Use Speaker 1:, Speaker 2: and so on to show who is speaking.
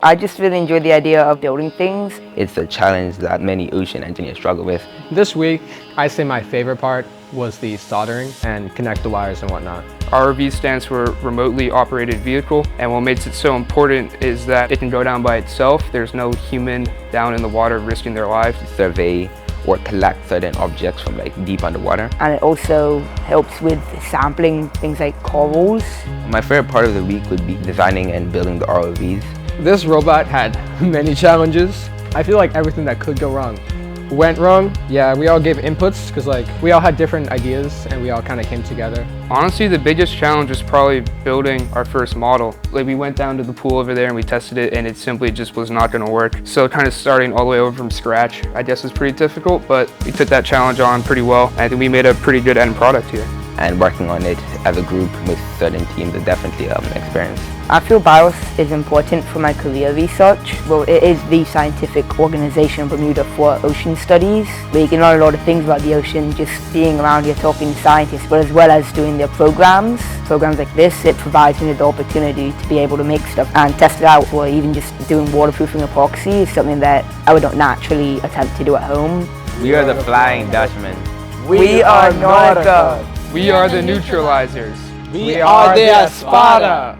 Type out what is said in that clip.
Speaker 1: I just really enjoy the idea of building things.
Speaker 2: It's a challenge that many ocean engineers struggle with.
Speaker 3: This week, I say my favorite part was the soldering and connect the wires and whatnot.
Speaker 4: ROV stands for Remotely Operated Vehicle, and what makes it so important is that it can go down by itself. There's no human down in the water risking their lives.
Speaker 2: Survey or collect certain objects from deep underwater.
Speaker 1: And it also helps with sampling things like corals.
Speaker 2: My favorite part of the week would be designing and building the ROVs.
Speaker 3: This robot had many challenges. I feel like everything that could go wrong went wrong. Yeah, we all gave inputs because we all had different ideas and we all kind of came together.
Speaker 4: Honestly, the biggest challenge was probably building our first model. We went down to the pool over there and we tested it, and it simply just was not going to work. So kind of starting all the way over from scratch, I guess, was pretty difficult, but we took that challenge on pretty well. I think we made a pretty good end product here.
Speaker 2: And working on it as a group with certain teams is definitely an experience.
Speaker 1: I feel BIOS is important for my career research. Well, it is the scientific organization in Bermuda for ocean studies, where you can learn a lot of things about the ocean just being around here talking to scientists, but as well as doing their programs. Programs like this, it provides me with the opportunity to be able to make stuff and test it out, or even just doing waterproofing epoxy is something that I would not naturally attempt to do at home.
Speaker 2: We are the Flying Dutchmen.
Speaker 1: We are Nautica.
Speaker 4: We are the neutralizers.
Speaker 3: We are the Espada.